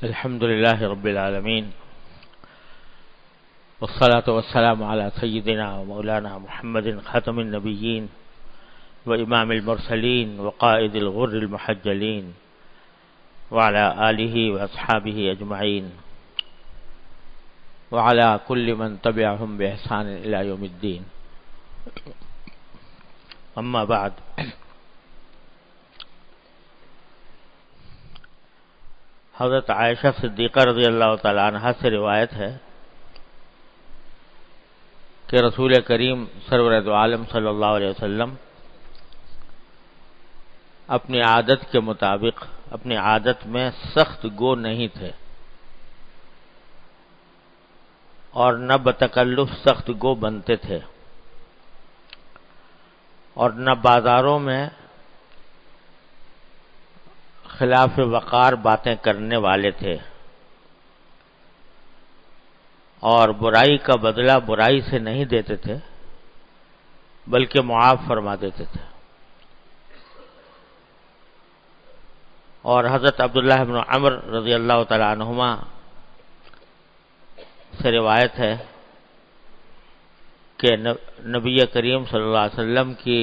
الحمد لله رب العالمين والصلاة والسلام على سيدنا ومولانا محمد خاتم النبيين وإمام المرسلين وقائد الغر المحجلين وعلى آله وأصحابه أجمعين وعلى كل من تبعهم بإحسان إلى يوم الدين. أما بعد، حضرت عائشہ صدیقہ رضی اللہ تعالی عنہا سے روایت ہے کہ رسول کریم سرور دو عالم صلی اللہ علیہ وسلم اپنی عادت کے مطابق اپنی عادت میں سخت گو نہیں تھے اور نہ بتکلف سخت گو بنتے تھے اور نہ بازاروں میں خلاف وقار باتیں کرنے والے تھے اور برائی کا بدلہ برائی سے نہیں دیتے تھے بلکہ معاف فرما دیتے تھے. اور حضرت عبداللہ بن عمر رضی اللہ تعالی عنہما سے روایت ہے کہ نبی کریم صلی اللہ علیہ وسلم کی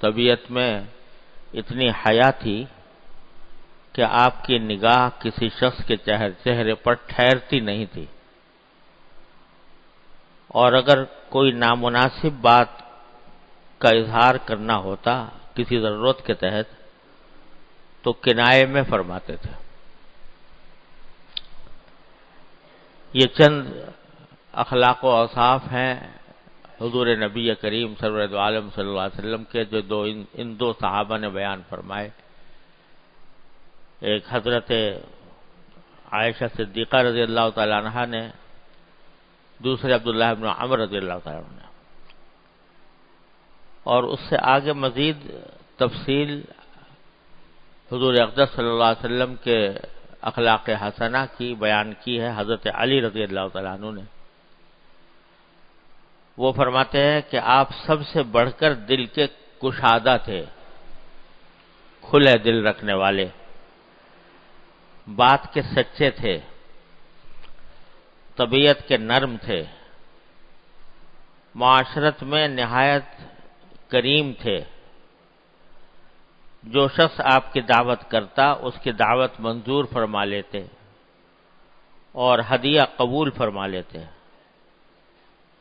طبیعت میں اتنی حیا تھی کہ آپ کی نگاہ کسی شخص کے چہرے پر ٹھہرتی نہیں تھی، اور اگر کوئی نامناسب بات کا اظہار کرنا ہوتا کسی ضرورت کے تحت تو کنایے میں فرماتے تھے. یہ چند اخلاق و اوصاف ہیں حضور نبی کریم سرور دو عالم صلی اللہ علیہ وسلم کے جو ان دو صحابہ نے بیان فرمائے. ایک حضرت عائشہ صدیقہ رضی اللہ تعالی عنہا نے، دوسرے عبداللہ بن عمر رضی اللہ تعالی عنہ نے. اور اس سے آگے مزید تفصیل حضور اقدس صلی اللہ علیہ وسلم کے اخلاق حسنہ کی بیان کی ہے حضرت علی رضی اللہ تعالی عنہ نے. وہ فرماتے ہیں کہ آپ سب سے بڑھ کر دل کے کشادہ تھے، کھلے دل رکھنے والے، بات کے سچے تھے، طبیعت کے نرم تھے، معاشرت میں نہایت کریم تھے. جو شخص آپ کی دعوت کرتا اس کی دعوت منظور فرما لیتے اور ہدیہ قبول فرما لیتے،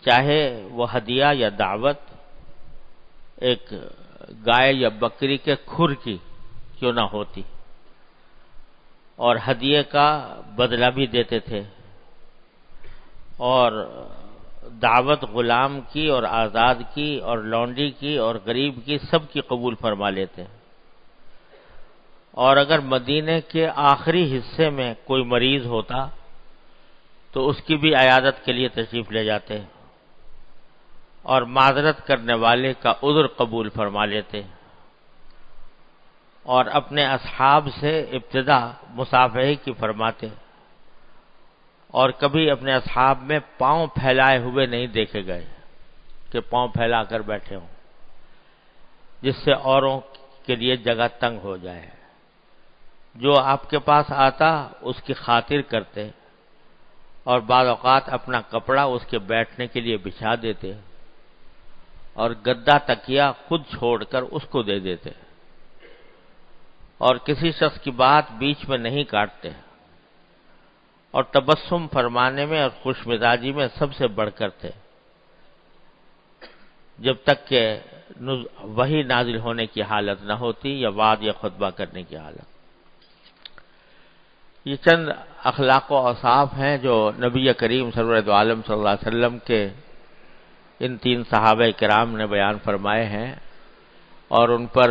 چاہے وہ ہدیہ یا دعوت ایک گائے یا بکری کے کھر کی کیوں نہ ہوتی، اور ہدیے کا بدلہ بھی دیتے تھے، اور دعوت غلام کی اور آزاد کی اور لونڈی کی اور غریب کی سب کی قبول فرما لیتے. اور اگر مدینے کے آخری حصے میں کوئی مریض ہوتا تو اس کی بھی عیادت کے لیے تشریف لے جاتے اور معذرت کرنے والے کا عذر قبول فرما لیتے، اور اپنے اصحاب سے ابتدا مصافحے کی فرماتے، اور کبھی اپنے اصحاب میں پاؤں پھیلائے ہوئے نہیں دیکھے گئے کہ پاؤں پھیلا کر بیٹھے ہوں جس سے اوروں کے لیے جگہ تنگ ہو جائے. جو آپ کے پاس آتا اس کی خاطر کرتے اور بعض اوقات اپنا کپڑا اس کے بیٹھنے کے لیے بچھا دیتے اور گدا تکیہ خود چھوڑ کر اس کو دے دیتے، اور کسی شخص کی بات بیچ میں نہیں کاٹتے، اور تبسم فرمانے میں اور خوش مزاجی میں سب سے بڑھ کر تھے جب تک کہ وحی نازل ہونے کی حالت نہ ہوتی یا وعظ یا خطبہ کرنے کی حالت. یہ چند اخلاق و اوصاف ہیں جو نبی کریم سرور دو عالم صلی اللہ علیہ وسلم کے ان تین صحابہ کرام نے بیان فرمائے ہیں، اور ان پر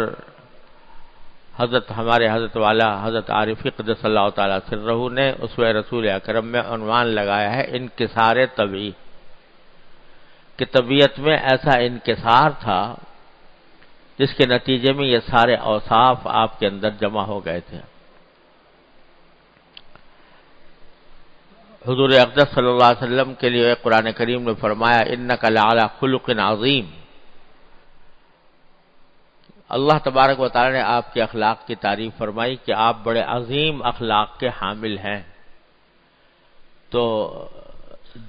ہمارے حضرت والا حضرت عارفی قدس اللہ تعالیٰ سرہ نے اسوہ رسول اکرم میں عنوان لگایا ہے انکسار طبعی، کہ طبیعت میں ایسا انکسار تھا جس کے نتیجے میں یہ سارے اوصاف آپ کے اندر جمع ہو گئے تھے. حضور اقدس صلی اللہ علیہ وسلم کے لیے قرآن کریم نے فرمایا انک لعلی خلق عظیم. اللہ تبارک و تعالی نے آپ کے اخلاق کی تعریف فرمائی کہ آپ بڑے عظیم اخلاق کے حامل ہیں. تو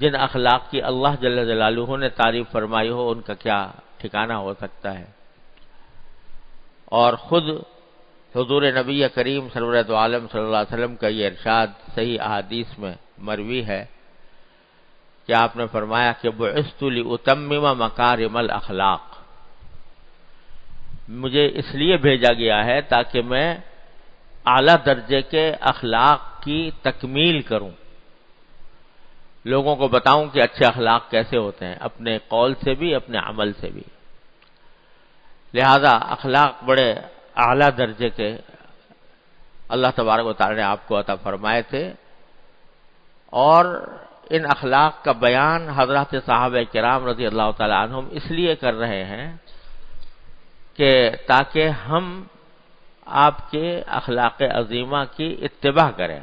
جن اخلاق کی اللہ جل جلالہ نے تعریف فرمائی ہو ان کا کیا ٹھکانہ ہو سکتا ہے؟ اور خود حضور نبی کریم سرورت عالم صلی اللہ علیہ وسلم کا یہ ارشاد صحیح احادیث میں مروی ہے کہ آپ نے فرمایا کہ بعثت لأتمم مکارم الاخلاق، مجھے اس لیے بھیجا گیا ہے تاکہ میں اعلیٰ درجے کے اخلاق کی تکمیل کروں، لوگوں کو بتاؤں کہ اچھے اخلاق کیسے ہوتے ہیں، اپنے قول سے بھی اپنے عمل سے بھی۔ لہذا اخلاق بڑے اعلیٰ درجے کے اللہ تبارک و تعالی نے آپ کو عطا فرمائے تھے، اور ان اخلاق کا بیان حضرات صحابہ کرام رضی اللہ تعالی عنہم اس لیے کر رہے ہیں کہ تاکہ ہم آپ کے اخلاق عظیمہ کی اتباع کریں،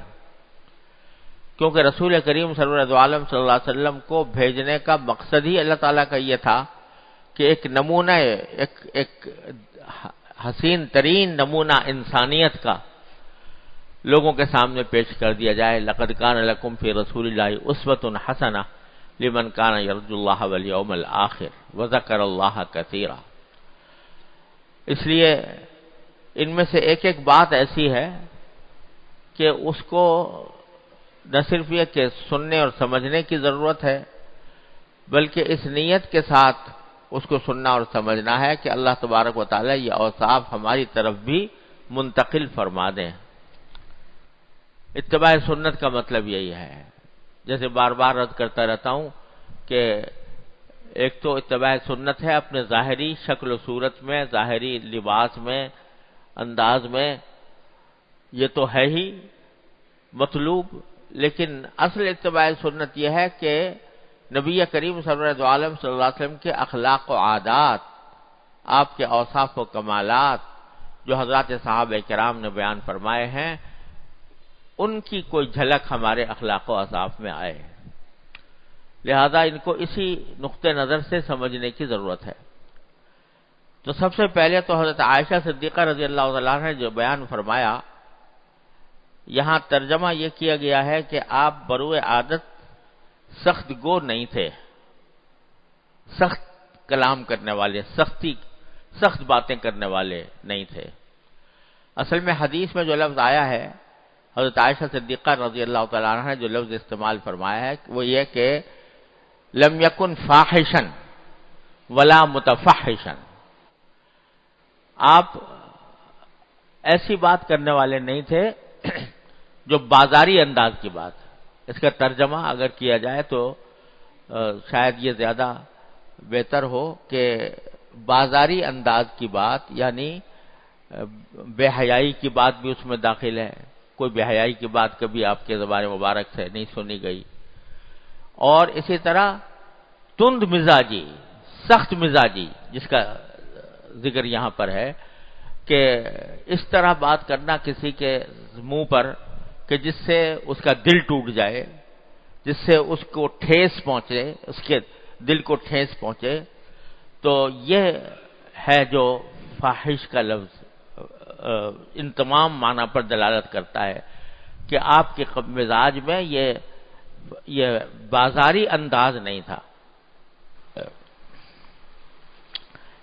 کیونکہ رسول کریم سرورت عالم صلی اللہ علیہ وسلم کو بھیجنے کا مقصد ہی اللہ تعالیٰ کا یہ تھا کہ ایک نمونہ، ایک حسین ترین نمونہ انسانیت کا لوگوں کے سامنے پیش کر دیا جائے۔ لقد کان لکم فی رسول اللہ اسوۃ حسنہ لمن کان یرجو اللہ والیوم الآخر وذکر اللہ کثیرا۔ اس لیے ان میں سے ایک ایک بات ایسی ہے کہ اس کو نہ صرف یہ کہ سننے اور سمجھنے کی ضرورت ہے، بلکہ اس نیت کے ساتھ اس کو سننا اور سمجھنا ہے کہ اللہ تبارک و تعالی یہ اوصاف ہماری طرف بھی منتقل فرما دیں۔ اتباع سنت کا مطلب یہی ہے، جیسے بار بار عرض کرتا رہتا ہوں کہ ایک تو اتباع سنت ہے اپنے ظاہری شکل و صورت میں، ظاہری لباس میں، انداز میں، یہ تو ہے ہی مطلوب، لیکن اصل اتباع سنت یہ ہے کہ نبی کریم سرورت عالم صلی اللہ علیہ وسلم کے اخلاق و عادات، آپ کے اوصاف و کمالات جو حضرات صحابہ کرام نے بیان فرمائے ہیں، ان کی کوئی جھلک ہمارے اخلاق و اوصاف میں آئے، لہذا ان کو اسی نقطہ نظر سے سمجھنے کی ضرورت ہے۔ تو سب سے پہلے تو حضرت عائشہ صدیقہ رضی اللہ عنہا نے جو بیان فرمایا، یہاں ترجمہ یہ کیا گیا ہے کہ آپ بروئے عادت سخت گو نہیں تھے، سخت کلام کرنے والے، سخت باتیں کرنے والے نہیں تھے۔ اصل میں حدیث میں جو لفظ آیا ہے، حضرت عائشہ صدیقہ رضی اللہ تعالیٰ عنہ نے جو لفظ استعمال فرمایا ہے وہ یہ کہ لم یکن فاحشا ولا متفحشا، آپ ایسی بات کرنے والے نہیں تھے جو بازاری انداز کی بات۔ اس کا ترجمہ اگر کیا جائے تو شاید یہ زیادہ بہتر ہو کہ بازاری انداز کی بات، یعنی بے حیائی کی بات بھی اس میں داخل ہے، کوئی بے حیائی کی بات کبھی آپ کے زبان مبارک سے نہیں سنی گئی، اور اسی طرح تند مزاجی، سخت مزاجی جس کا ذکر یہاں پر ہے، کہ اس طرح بات کرنا کسی کے منہ پر کہ جس سے اس کا دل ٹوٹ جائے، جس سے اس کو ٹھیس پہنچے، اس کے دل کو ٹھیس پہنچے، تو یہ ہے جو فاحش کا لفظ ان تمام معنی پر دلالت کرتا ہے کہ آپ کے مزاج میں یہ بازاری انداز نہیں تھا۔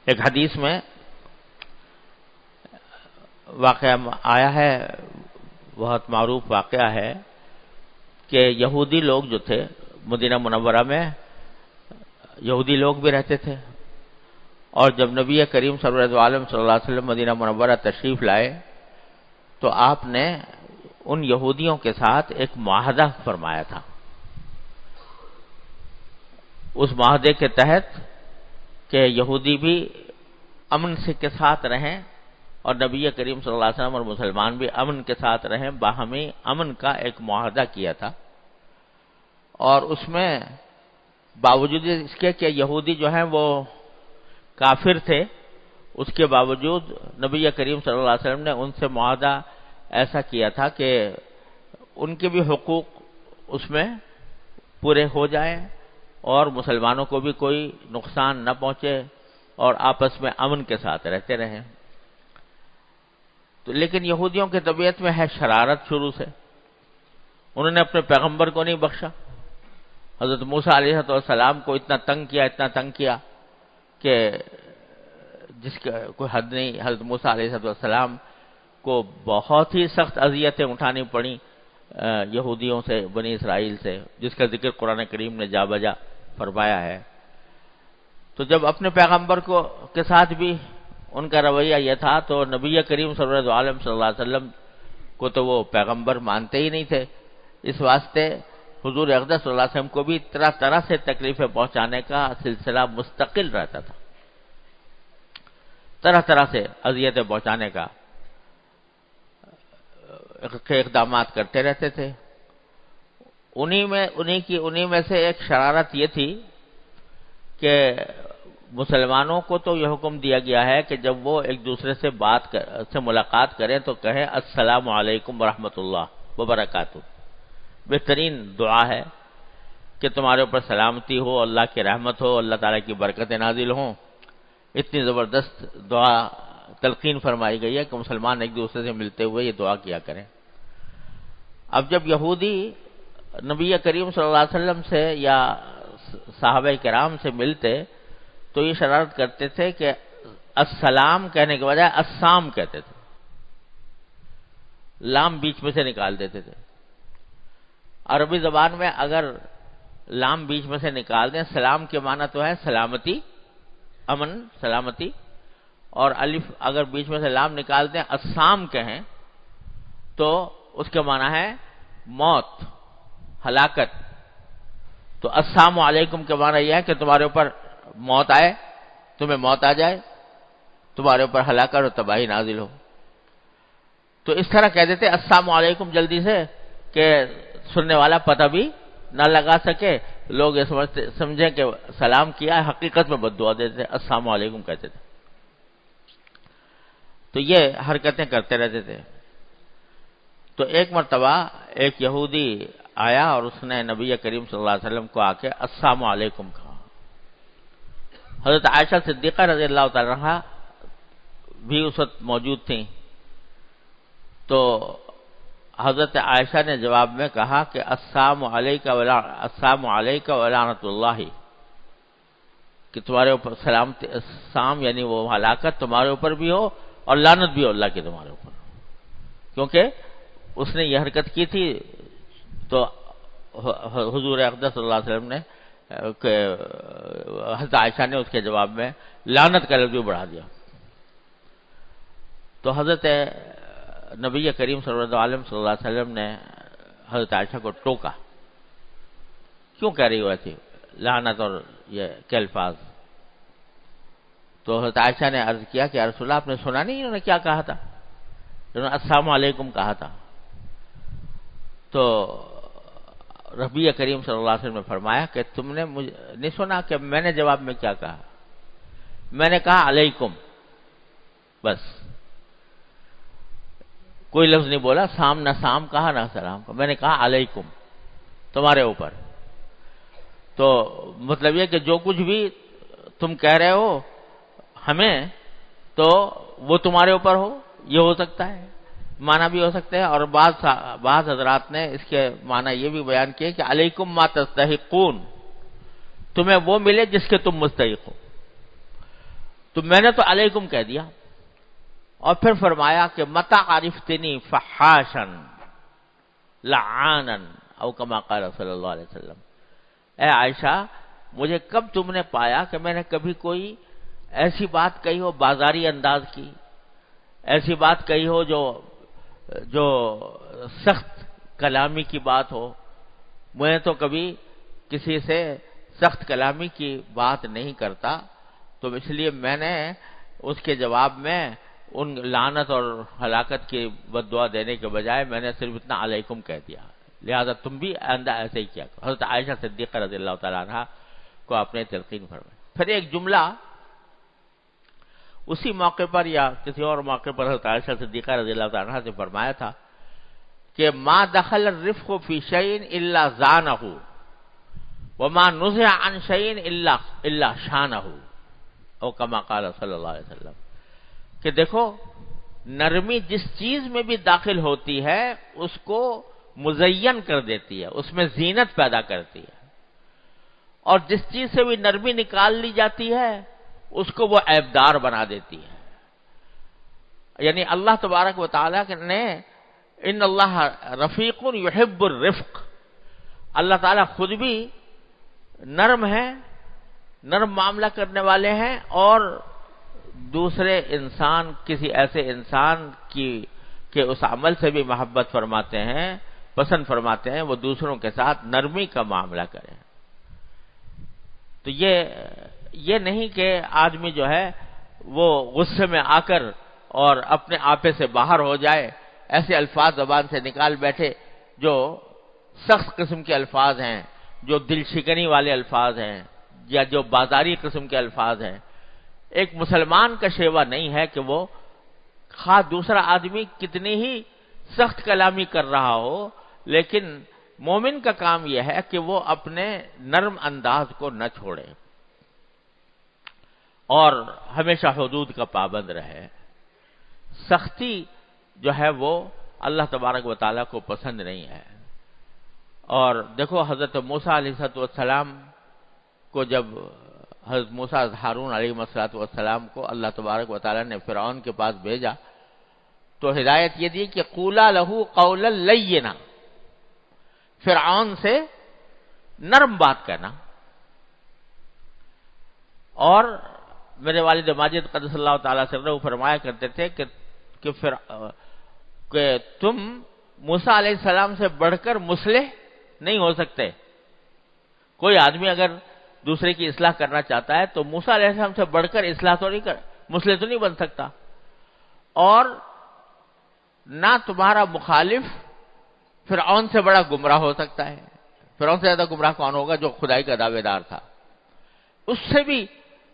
ایک حدیث میں واقعہ آیا ہے، بہت معروف واقعہ ہے کہ یہودی لوگ جو تھے مدینہ منورہ میں، یہودی لوگ بھی رہتے تھے، اور جب نبی کریم سرورت عالم صلی اللہ علیہ وسلم مدینہ منورہ تشریف لائے تو آپ نے ان یہودیوں کے ساتھ ایک معاہدہ فرمایا تھا۔ اس معاہدے کے تحت کہ یہودی بھی امن سے کے ساتھ رہیں اور نبی کریم صلی اللہ علیہ وسلم اور مسلمان بھی امن کے ساتھ رہیں، باہمی امن کا ایک معاہدہ کیا تھا، اور اس میں باوجود اس کے کہ یہودی جو ہیں وہ کافر تھے، اس کے باوجود نبی کریم صلی اللہ علیہ وسلم نے ان سے معاہدہ ایسا کیا تھا کہ ان کے بھی حقوق اس میں پورے ہو جائیں اور مسلمانوں کو بھی کوئی نقصان نہ پہنچے اور آپس میں امن کے ساتھ رہتے رہیں۔ تو لیکن یہودیوں کی طبیعت میں ہے شرارت شروع سے، انہوں نے اپنے پیغمبر کو نہیں بخشا، حضرت موسیٰ علیہ السلام کو اتنا تنگ کیا کہ جس کا کوئی حد نہیں. حضرت موسیٰ علیہ السلام کو بہت ہی سخت اذیتیں اٹھانی پڑیں یہودیوں سے، بنی اسرائیل سے، جس کا ذکر قرآن کریم نے جا بجا فرمایا ہے. تو جب اپنے پیغمبر کے ساتھ بھی ان کا رویہ یہ تھا تو نبی کریم صلی اللہ علیہ وسلم کو تو وہ پیغمبر مانتے ہی نہیں تھے. اس واسطے حضور اقدس صلی اللہ علیہ وسلم کو بھی طرح طرح سے تکلیفیں پہنچانے کا سلسلہ مستقل رہتا تھا، طرح طرح سے اذیتیں پہنچانے کا اقدامات کرتے رہتے تھے. انہی میں سے ایک شرارت یہ تھی کہ مسلمانوں کو تو یہ حکم دیا گیا ہے کہ جب وہ ایک دوسرے سے ملاقات کریں تو کہیں السلام علیکم ورحمۃ اللہ وبرکاتہ. بہترین دعا ہے کہ تمہارے اوپر سلامتی ہو، اللہ کی رحمت ہو، اللہ تعالیٰ کی برکتیں نازل ہوں. اتنی زبردست دعا تلقین فرمائی گئی ہے کہ مسلمان ایک دوسرے سے ملتے ہوئے یہ دعا کیا کریں. اب جب یہودی نبی کریم صلی اللہ علیہ وسلم سے یا صحابہ کرام سے ملتے تو یہ شرارت کرتے تھے کہ السلام کہنے کے بجائے السام کہتے تھے، لام بیچ میں سے نکال دیتے تھے. عربی زبان میں اگر لام بیچ میں سے نکال دیں، سلام کے معنی تو ہے سلامتی، امن، سلامتی، اور الف اگر بیچ میں سے لام نکال دیں السام کہیں تو اس کے معنی ہے موت، ہلاکت. تو السلام علیکم کے معنی یہ ہے کہ تمہارے اوپر موت آئے، تمہیں موت آ جائے، تمہارے اوپر ہلاکت اور تباہی نازل ہو. تو اس طرح کہہ دیتے السلام علیکم جلدی سے کہ سننے والا پتہ بھی نہ لگا سکے، لوگ یہ سمجھیں کہ سلام کیا ہے، حقیقت میں بد دعا دیتے تھے، السلام علیکم کہتے تھے. تو یہ حرکتیں کرتے رہتے تھے. تو ایک مرتبہ ایک یہودی آیا اور اس نے نبی کریم صلی اللہ علیہ وسلم کو آ کے السلام علیکم کہا. حضرت عائشہ صدیقہ رضی اللہ تعالی عنہا بھی اس وقت موجود تھیں. تو حضرت عائشہ نے جواب میں کہا کہ السلام علیکہ ولعنۃ اللہ، کہ تمہارے اوپر سلامتی، السلام یعنی وہ ہلاکت تمہارے اوپر بھی ہو اور لعنت بھی ہو اللہ کی تمہارے اوپر. کیونکہ اس نے یہ حرکت کی تھی تو حضور اقدس صلی اللہ علیہ وسلم نے حضرت عائشہ نے اس کے جواب میں لعنت کا لفظ بھی بڑھا دیا. تو حضرت نبی کریم صلی اللہ علیہ وسلم نے حضرت عائشہ کو ٹوکا، کیوں کہہ رہی ہوئی تھی لعنت اور یہ کے الفاظ؟ تو حضرت عائشہ نے عرض کیا کہ یا رسول اللہ، آپ نے سنا نہیں انہوں نے کیا کہا تھا؟ انہوں نے السلام علیکم کہا تھا. تو نبی کریم صلی اللہ علیہ وسلم نے فرمایا کہ تم نے مجھے نہیں سنا کہ میں نے جواب میں کیا کہا؟ میں نے کہا علیکم، بس کوئی لفظ نہیں بولا، سام نہ سام کہا نہ سلام کہا، میں نے کہا علیکم، تمہارے اوپر. تو مطلب یہ کہ جو کچھ بھی تم کہہ رہے ہو ہمیں تو وہ تمہارے اوپر ہو، یہ ہو سکتا ہے، معنی بھی ہو سکتے ہیں. اور بعض حضرات نے اس کے معنی یہ بھی بیان کیے کہ علیکم ما تستحقون، تمہیں وہ ملے جس کے تم مستحق ہو. تو میں نے تو علیکم کہہ دیا. اور پھر فرمایا کہ متى عرفتنی فحاشا لعانا او کما قال صلی اللہ علیہ وسلم، اے عائشہ مجھے کب تم نے پایا کہ میں نے کبھی کوئی ایسی بات کہی ہو بازاری انداز کی، ایسی بات کہی ہو جو سخت کلامی کی بات ہو. میں تو کبھی کسی سے سخت کلامی کی بات نہیں کرتا. تو اس لیے میں نے اس کے جواب میں ان لعنت اور ہلاکت کی بد دعا دینے کے بجائے میں نے صرف اتنا علیکم کہہ دیا، لہذا تم بھی آئندہ ایسے ہی کیا کرو. حضرت عائشہ صدیقہ رضی اللہ تعالیٰ عنہ کو آپ نے تلقین فرمائی. پھر ایک جملہ اسی موقع پر یا کسی اور موقع پر حضرت عائشہ صدیقہ رضی اللہ تعالیٰ عنہ سے فرمایا تھا کہ ما دخل الرفق فی شیء الا زانہ وما نزع عن شیء الا شانہ، او کما قال صلی اللہ علیہ وسلم، کہ دیکھو نرمی جس چیز میں بھی داخل ہوتی ہے اس کو مزین کر دیتی ہے، اس میں زینت پیدا کرتی ہے. اور جس چیز سے بھی نرمی نکال لی جاتی ہے اس کو وہ عیبدار بنا دیتی ہے. یعنی اللہ تبارک و تعالیٰ نے ان اللہ رفیق یحب الرفق، اللہ تعالیٰ خود بھی نرم ہے، نرم معاملہ کرنے والے ہیں، اور دوسرے انسان، کسی ایسے انسان کی کہ اس عمل سے بھی محبت فرماتے ہیں، پسند فرماتے ہیں وہ دوسروں کے ساتھ نرمی کا معاملہ کریں. تو یہ نہیں کہ آدمی جو ہے وہ غصے میں آ کر اور اپنے آپے سے باہر ہو جائے، ایسے الفاظ زبان سے نکال بیٹھے جو سخت قسم کے الفاظ ہیں، جو دل شکنی والے الفاظ ہیں، یا جو بازاری قسم کے الفاظ ہیں. ایک مسلمان کا شیوہ نہیں ہے کہ وہ خواہ دوسرا آدمی کتنی ہی سخت کلامی کر رہا ہو، لیکن مومن کا کام یہ ہے کہ وہ اپنے نرم انداز کو نہ چھوڑے اور ہمیشہ حدود کا پابند رہے. سختی جو ہے وہ اللہ تبارک و تعالیٰ کو پسند نہیں ہے. اور دیکھو حضرت موسیٰ علیہ السلام کو جب حضرت موسیٰ ہارون علیہ السلام کو اللہ تبارک و تعالیٰ نے فرعون کے پاس بھیجا تو ہدایت یہ دی کہ قولا لہ قولا لینا، فرعون سے نرم بات کہنا. اور میرے والد ماجد قدس اللہ تعالیٰ سرہ فرمایا کرتے تھے کہ تم موسیٰ علیہ السلام سے بڑھ کر مصلح نہیں ہو سکتے. کوئی آدمی اگر دوسرے کی اصلاح کرنا چاہتا ہے تو موسیٰ علیہ السلام سے بڑھ کر اصلاح تو نہیں مصلح تو نہیں بن سکتا. اور نہ تمہارا مخالف فرعون سے بڑا گمراہ ہو سکتا ہے. فرعون سے زیادہ گمراہ کون ہوگا؟ جو خدائی کا دعوے دار تھا. اس سے بھی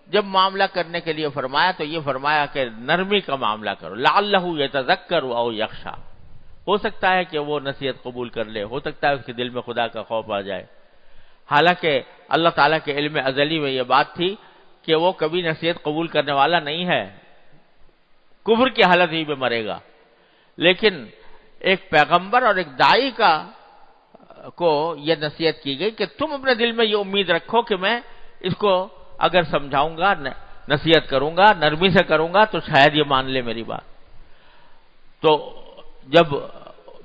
جب معاملہ کرنے کے لیے فرمایا تو یہ فرمایا کہ نرمی کا معاملہ کرو. لعلہ یتذکر او یخشی، ہو سکتا ہے کہ وہ نصیحت قبول کر لے، ہو سکتا ہے اس کے دل میں خدا کا خوف آ جائے. حالانکہ اللہ تعالیٰ کے علم ازلی میں یہ بات تھی کہ وہ کبھی نصیحت قبول کرنے والا نہیں ہے، کفر کی حالت ہی میں مرے گا. لیکن ایک پیغمبر اور ایک داعی کو یہ نصیحت کی گئی کہ تم اپنے دل میں یہ امید رکھو کہ میں اس کو اگر سمجھاؤں گا، نصیحت کروں گا، نرمی سے کروں گا تو شاید یہ مان لے میری بات. تو جب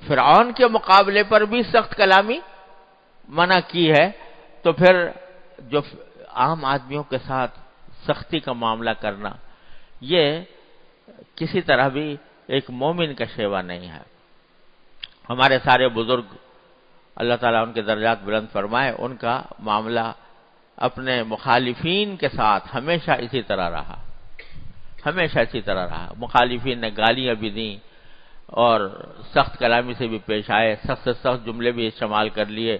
فرعون کے مقابلے پر بھی سخت کلامی منع کی ہے تو پھر جو عام آدمیوں کے ساتھ سختی کا معاملہ کرنا یہ کسی طرح بھی ایک مومن کا شیوہ نہیں ہے. ہمارے سارے بزرگ اللہ تعالیٰ ان کے درجات بلند فرمائے، ان کا معاملہ اپنے مخالفین کے ساتھ ہمیشہ اسی طرح رہا، ہمیشہ اسی طرح رہا. مخالفین نے گالیاں بھی دیں اور سخت کلامی سے بھی پیش آئے، سخت سے سخت جملے بھی استعمال کر لیے،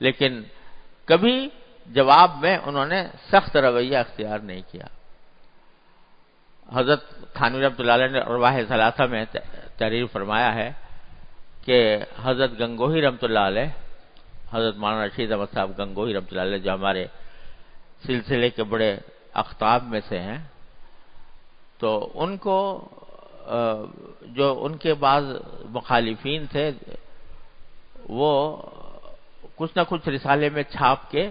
لیکن کبھی جواب میں انہوں نے سخت رویہ اختیار نہیں کیا. حضرت تھانوی رحمۃ اللہ علیہ نے ارواح ثلاثہ میں تحریر فرمایا ہے کہ حضرت گنگوہی رحمۃ اللہ علیہ، حضرت مولانا رشید احمد صاحب گنگوہی رحمۃ اللہ علیہ جو ہمارے سلسلے کے بڑے اقطاب میں سے ہیں، تو ان کو جو ان کے بعض مخالفین تھے وہ کچھ نہ کچھ رسالے میں چھاپ کے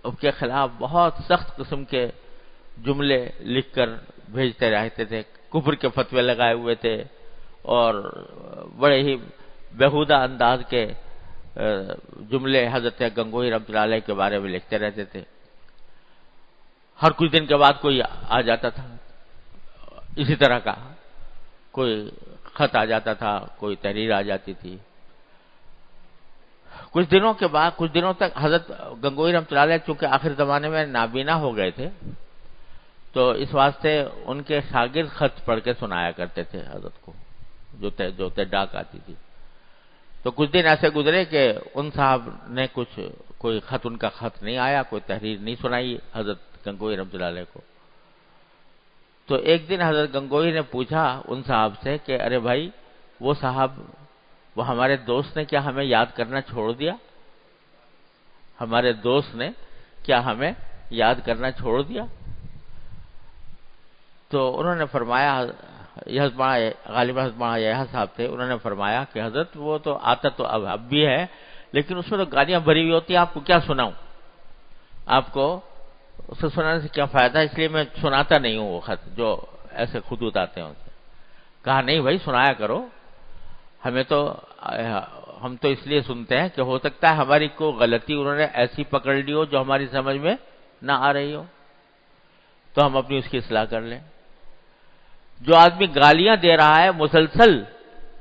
اس کے خلاف بہت سخت قسم کے جملے لکھ کر بھیجتے رہتے تھے، کفر کے فتوے لگائے ہوئے تھے اور بڑے ہی بیہودہ انداز کے جملے حضرت گنگوہی رحمۃ اللہ علیہ کے بارے میں لکھتے رہتے تھے. ہر کچھ دن کے بعد کوئی آ جاتا تھا اسی طرح کا، کوئی خط آ جاتا تھا، کوئی تحریر آ جاتی تھی. کچھ دنوں کے بعد، کچھ دنوں تک حضرت گنگوہی رحمۃ اللہ علیہ چونکہ آخر زمانے میں نابینا ہو گئے تھے تو اس واسطے ان کے شاگرد خط پڑھ کے سنایا کرتے تھے حضرت کو، جو ڈاک آتی تھی. تو کچھ دن ایسے گزرے کہ ان صاحب نے کوئی خط، ان کا خط نہیں آیا، کوئی تحریر نہیں سنائی حضرت گنگوہی رحمۃ اللہ علیہ کو. تو ایک دن حضرت گنگوہی نے پوچھا ان صاحب سے کہ ارے بھائی، وہ صاحب، وہ ہمارے دوست نے کیا ہمیں یاد کرنا چھوڑ دیا؟ ہمارے دوست نے کیا ہمیں یاد کرنا چھوڑ دیا؟ تو انہوں نے فرمایا، غالب حضرت مولانا یحییٰ صاحب تھے، انہوں نے فرمایا کہ حضرت وہ تو آتا تو اب بھی ہے، لیکن اس میں تو گالیاں بھری ہوئی ہوتی ہیں، آپ کو کیا سناؤں؟ آپ کو اسے سنانے سے کیا فائدہ، اس لیے میں سناتا نہیں ہوں وہ خط جو ایسے خطوط آتے ہیں ان سے. کہا نہیں بھائی سنایا کرو، ہم تو اس لیے سنتے ہیں کہ ہو سکتا ہے ہماری کوئی غلطی انہوں نے ایسی پکڑ لی ہو جو ہماری سمجھ میں نہ آ رہی ہو، تو ہم اپنی اس کی اصلاح کر لیں. جو آدمی گالیاں دے رہا ہے مسلسل،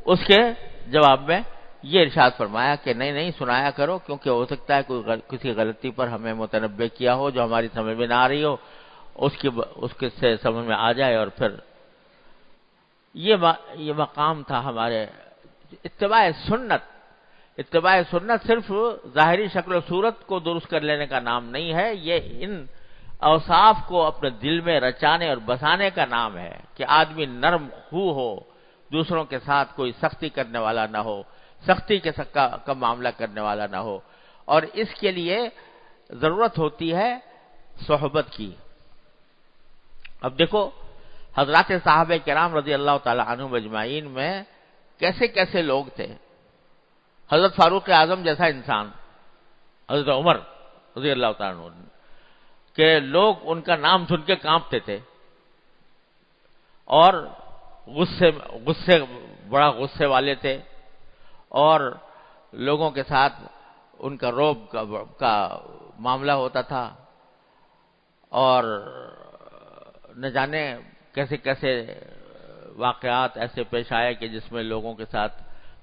اس کے جواب میں یہ ارشاد فرمایا کہ نہیں سنایا کرو، کیونکہ ہو سکتا ہے کسی غلطی پر ہمیں متنبہ کیا ہو جو ہماری سمجھ میں نہ آ رہی ہو، اس کے سے سمجھ میں آ جائے. اور پھر یہ مقام تھا ہمارے اتباع سنت. اتباع سنت صرف ظاہری شکل و صورت کو درست کر لینے کا نام نہیں ہے، یہ ان اوصاف کو اپنے دل میں رچانے اور بسانے کا نام ہے کہ آدمی نرم خو ہو، دوسروں کے ساتھ کوئی سختی کرنے والا نہ ہو، سختی کا معاملہ کرنے والا نہ ہو. اور اس کے لیے ضرورت ہوتی ہے صحبت کی. اب دیکھو حضرات صحابہ کرام رضی اللہ تعالی عنہم اجمعین میں کیسے کیسے لوگ تھے. حضرت فاروق اعظم جیسا انسان، حضرت عمر رضی اللہ تعالیٰ عنہ، کہ لوگ ان کا نام سن کے کانپتے تھے اور بڑا غصے والے تھے، اور لوگوں کے ساتھ ان کا روب کا معاملہ ہوتا تھا، اور نہ جانے کیسے کیسے واقعات ایسے پیش آئے کہ جس میں لوگوں کے ساتھ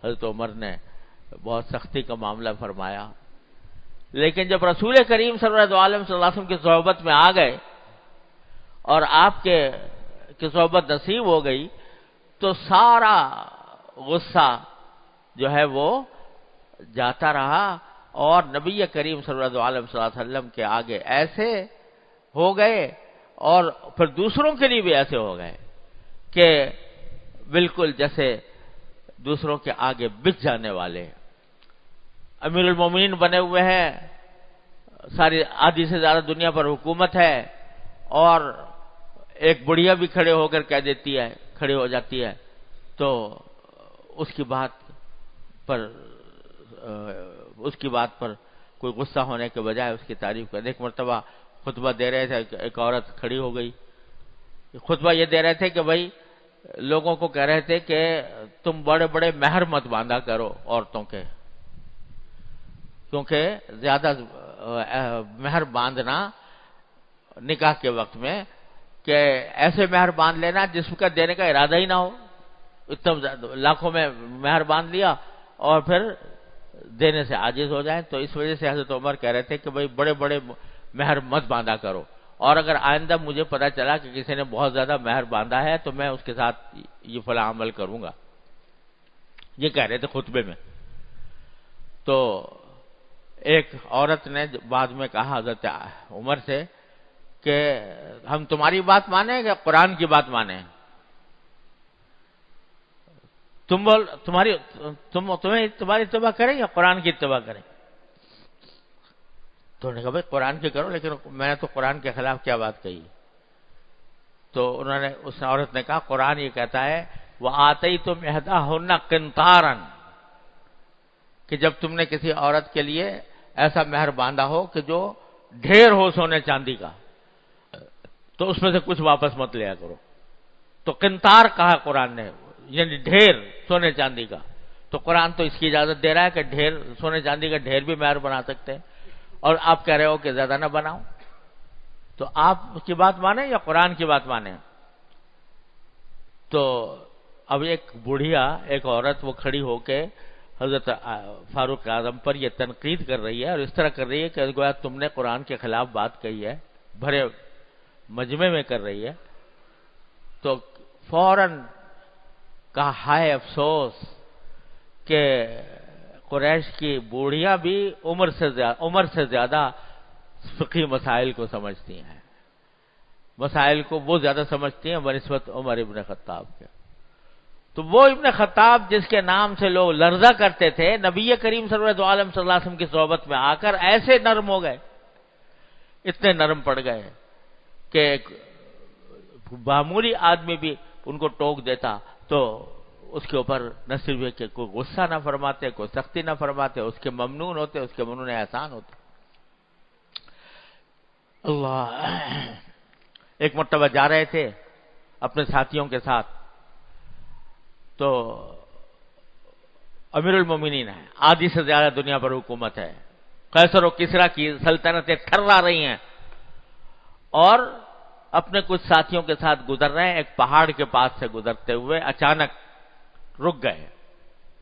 حضرت عمر نے بہت سختی کا معاملہ فرمایا. لیکن جب رسول کریم صلی اللہ علیہ وسلم کی صحبت میں آ گئے اور آپ کی صحبت نصیب ہو گئی تو سارا غصہ جو ہے وہ جاتا رہا، اور نبی کریم صلی اللہ علیہ وسلم کے آگے ایسے ہو گئے اور پھر دوسروں کے لیے بھی ایسے ہو گئے کہ بالکل جیسے دوسروں کے آگے بک جانے والے. امیر المومنین بنے ہوئے ہیں، ساری آدھی سے زیادہ دنیا پر حکومت ہے، اور ایک بڑھیا بھی کھڑے ہو کر کہہ دیتی ہے، کھڑی ہو جاتی ہے، تو اس کی بات پر کوئی غصہ ہونے کے بجائے اس کی تعریف کر. ایک مرتبہ خطبہ دے رہے تھے، ایک عورت کھڑی ہو گئی، خطبہ یہ دے رہے تھے کہ بھائی لوگوں کو کہہ رہے تھے کہ تم بڑے بڑے مہر مت باندھا کرو عورتوں کے، کیونکہ زیادہ مہر باندھنا نکاح کے وقت میں، کہ ایسے مہر باندھ لینا جس کا دینے کا ارادہ ہی نہ ہو، اتنا لاکھوں میں مہر باندھ لیا اور پھر دینے سے عاجز ہو جائیں. تو اس وجہ سے حضرت عمر کہہ رہے تھے کہ بھائی بڑے بڑے مہر مت باندھا کرو، اور اگر آئندہ مجھے پتا چلا کہ کسی نے بہت زیادہ مہر باندھا ہے تو میں اس کے ساتھ یہ فلاں عمل کروں گا. یہ کہہ رہے تھے خطبے میں. تو ایک عورت نے بعد میں کہا حضرت عمر سے کہ ہم تمہاری بات مانیں کہ قرآن کی بات مانیں؟ تمہاری اتباع کریں یا قرآن کی اتباع کریں؟ تو انہوں نے کہا بھائی قرآن کی کرو، لیکن میں نے تو قرآن کے خلاف کیا بات کہی؟ تو اس عورت نے کہا قرآن یہ کہتا ہے وَآتَيْتُمْ إِحْدَاهُنَّ قِنْطَارًا، کہ جب تم نے کسی عورت کے لیے ایسا مہر باندھا ہو کہ جو ڈھیر ہو سونے چاندی کا، تو اس میں سے کچھ واپس مت لیا کرو. تو قنطار کہا قرآن نے، یعنی ڈھیر سونے چاندی کا. تو قرآن تو اس کی اجازت دے رہا ہے کہ ڈھیر سونے چاندی کا ڈھیر بھی مہر بنا سکتے ہیں، اور آپ کہہ رہے ہو کہ زیادہ نہ بناؤ. تو آپ اس کی بات مانیں یا قرآن کی بات مانیں؟ تو اب ایک بوڑھیا، ایک عورت وہ کھڑی ہو کے حضرت فاروق اعظم پر یہ تنقید کر رہی ہے، اور اس طرح کر رہی ہے کہ گویا تم نے قرآن کے خلاف بات کہی ہے، بھرے مجمع میں کر رہی ہے. تو فوراً کہا ہائے افسوس کہ قریش کی بوڑھیاں بھی عمر سے زیادہ فقہی مسائل کو سمجھتی ہیں، مسائل کو وہ زیادہ سمجھتی ہیں بنسبت عمر ابن خطاب کے. تو وہ ابن خطاب جس کے نام سے لوگ لرزہ کرتے تھے، نبی کریم صلی اللہ علیہ وسلم کی صحبت میں آ کر ایسے نرم ہو گئے، اتنے نرم پڑ گئے کہ معمولی آدمی بھی ان کو ٹوک دیتا تو اس کے اوپر نہ صرف ہے کہ کوئی غصہ نہ فرماتے، کوئی سختی نہ فرماتے، اس کے ممنون ہوتے، اس کے ممنون احسان ہوتے. اللہ ایک مرتبہ جا رہے تھے اپنے ساتھیوں کے ساتھ، تو امیر المومنین ہے، آدھی سے زیادہ دنیا پر حکومت ہے، قیصر و کسریٰ کی سلطنتیں تھرا رہی ہیں، اور اپنے کچھ ساتھیوں کے ساتھ گزر رہے ہیں، ایک پہاڑ کے پاس سے گزرتے ہوئے اچانک رک گئے